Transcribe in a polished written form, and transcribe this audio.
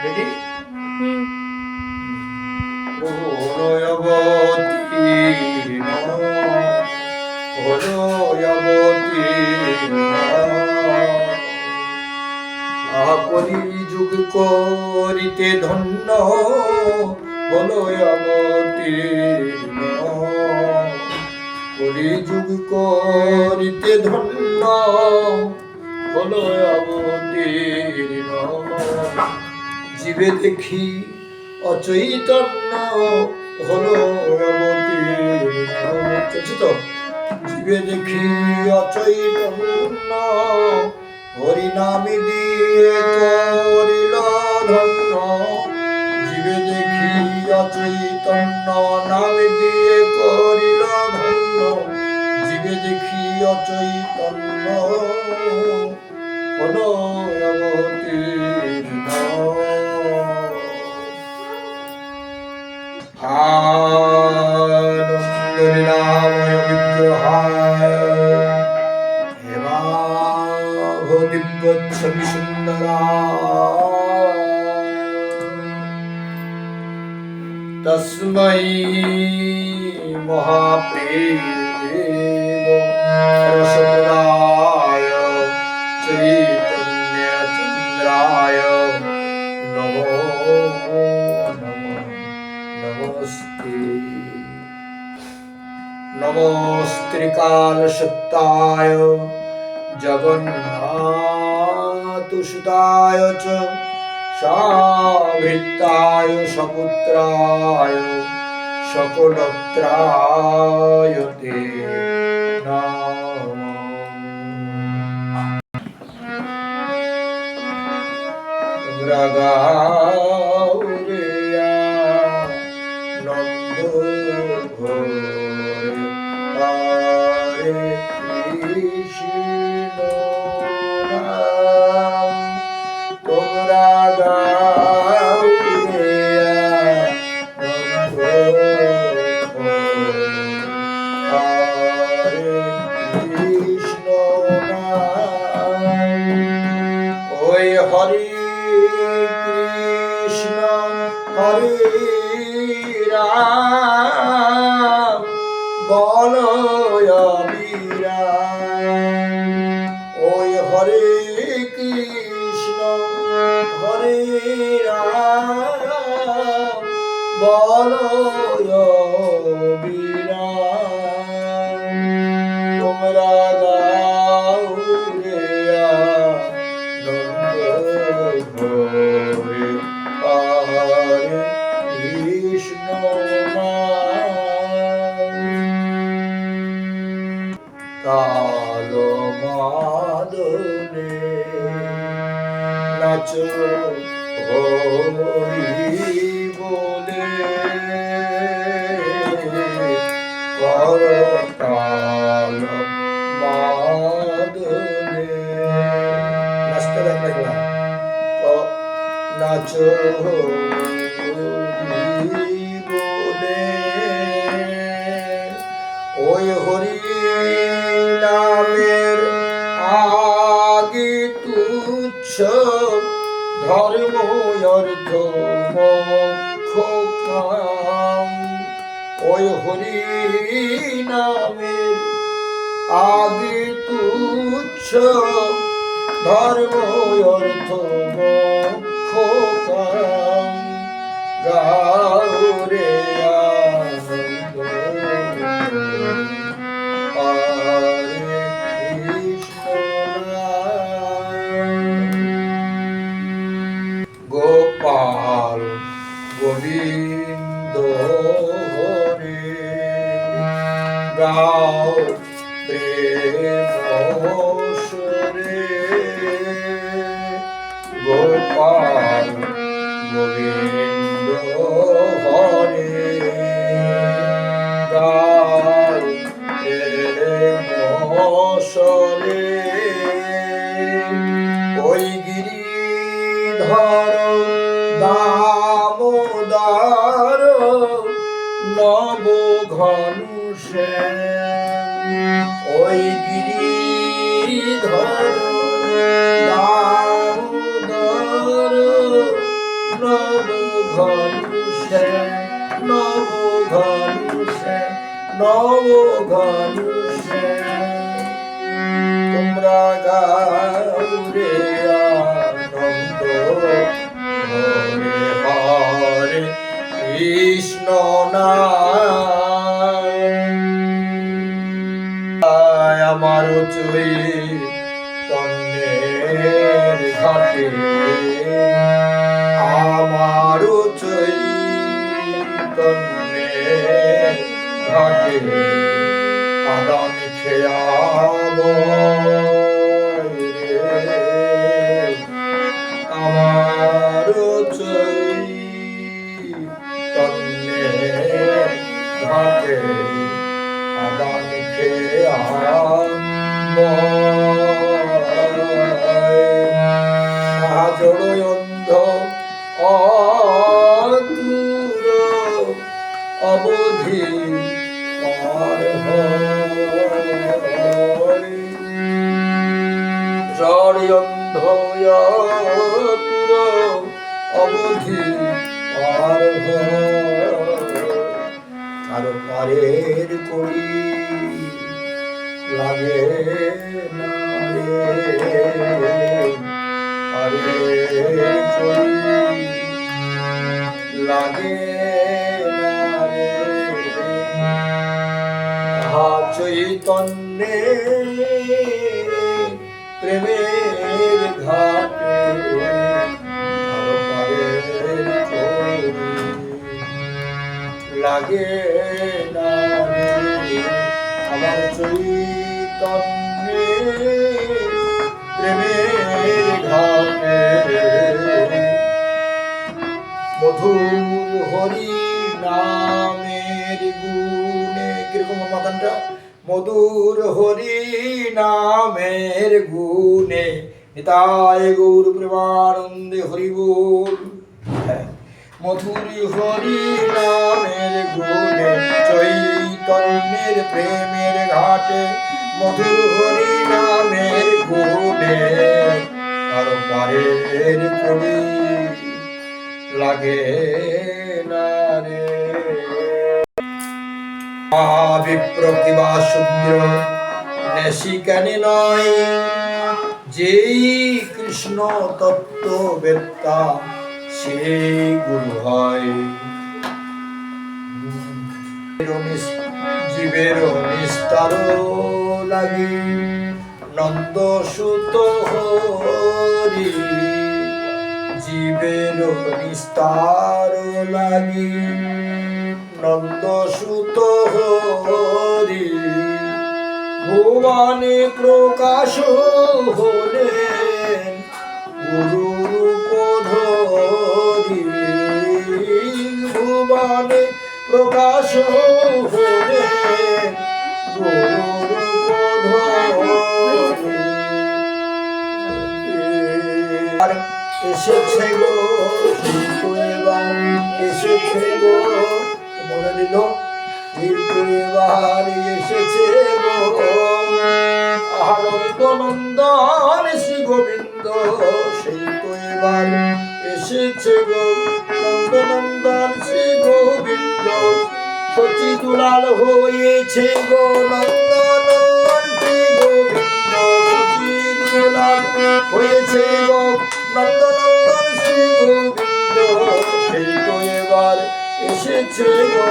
Ready? হুম। প্রভু অবতীর্ণ হলো অবতীর্ণ কলি যুগ করিতে ধন্য হলো অবতীর্ণ কলি যুগ করিতে ধন্য হলো অবতীর্ণ জীবে দেখি অচৈতন্য হলো অবতীর্ণ চলছে তো জীবে দেখি অচৈতন্য হরিনামে দিয়ে করিল ধন্য জীবে দেখি অচৈতন্য নামে দিয়ে করিল ধন্য জীবে দেখি অচৈতন্য হলো অবতীর্ণ আনন্দ লীলাময় বিগ্রহায় হেমাভ দিব্যচ্ছবি সুন্দরায় তস্मै মহাপ্রেম রসদায় চৈতন্য চন্দ্রায় নমো নমস্তে নমস্ত্রিকালসত্তায় জগন্নাথসুতায় চ সাভিত্তায় সপুত্রায় সকলত্রায় তে নমঃ গাউরিয়া নন্দ ঘোর হরে কৃষ্ণ নাম তোমরা গাউরিয়া নন্দ ঘোর হরে কৃষ্ণ নাম ওই হরি কৃষ্ণ হরে রাম বলো অবিরাম ওই হরে কৃষ্ণ হরে রাম বলো অবিরাম তোমরা গাউরিয়া ঘোরে হরে কৃষ্ণ কাল মাদনে নাচ হরি বলে করতাল মাদনে নাচতে দেখলা নাচ বলে ওই হরি নামের আগে তুচ্ছ ধর্ম অর্থ মোক্ষ কাম ওই হরি নামের আগে তুচ্ছ ধর্ম অর্থ মোক্ষ কাম গাউরে আনন্দ হরে কৃষ্ণ গোপাল গোবিন্দ হরে গাও প্রেম সুরে গোপাল গোবিন্দ হরে গাও প্রেম সুরে ওই গিরিধর দামোদর নব ঘন ওই গিরিধর দামোদর নব ঘন শ্যাম নব ঘন শ্যাম নব ঘন শ্যাম তোমরা গাও রে আনন্দ হরে হরে কৃষ্ণ নাম আমার চৈতন্যের ঘাটে আমার চৈতন্যের ঘাটে আদান খেয়াব আমার চৈতন্যের ঘাটে আদান খেয়াব সাজড় অন্ধ অতুর অবধি পার হরে জড় অন্ধ অতুর অবধি পার আর পারের করি লাগে না রে আরে করি লাগে না রে আহা চৈতন্যে প্রেমের ঘাটে আর পারের করি লাগে না রে আমার চৈতন্যে প্রেমের ঘাটে মধুর হরি নামের গুণে কিরকম মাতানটা মধুর হরি নামের গুণে নিতাই গৌর প্রেমানন্দে হরি বল মধুর হরি নামের গুণে চৈতন্যের প্রেমের ঘাটে মধুর হরি নামের গুণে আর পারের করি লাগে না রে বিপ্র কিবা শূদ্র নেশিকানি নয় যেই কৃষ্ণ তত্ত্ব বেত্তা সেই গুরু হয় জীবের নিস্তার লাগি নন্দ সুত হরি জীবের নিস্তার লাগি নন্দ সুত হরি ভুবনে প্রকাশ হলেন গুরু রূপ ধরি ভুবনে প্রকাশ হলেন গুরু রূপ ধরি এসেছে গো এবার এসেছে গো মনে নিল এবার এসেছে গো আনন্দ নন্দন শ্রী গোবিন্দ সেই তো এবার এসেছে গো নন্দনন্দন শ্রী গোবিন্দ সচি দুলাল হয়েছে গো নন্দনন্দন শ্রী গোবিন্দ সচি দুলাল হয়েছে গো নন্দনন্দন শ্রী গোবিন্দ সেই তো এবার এসেছে গো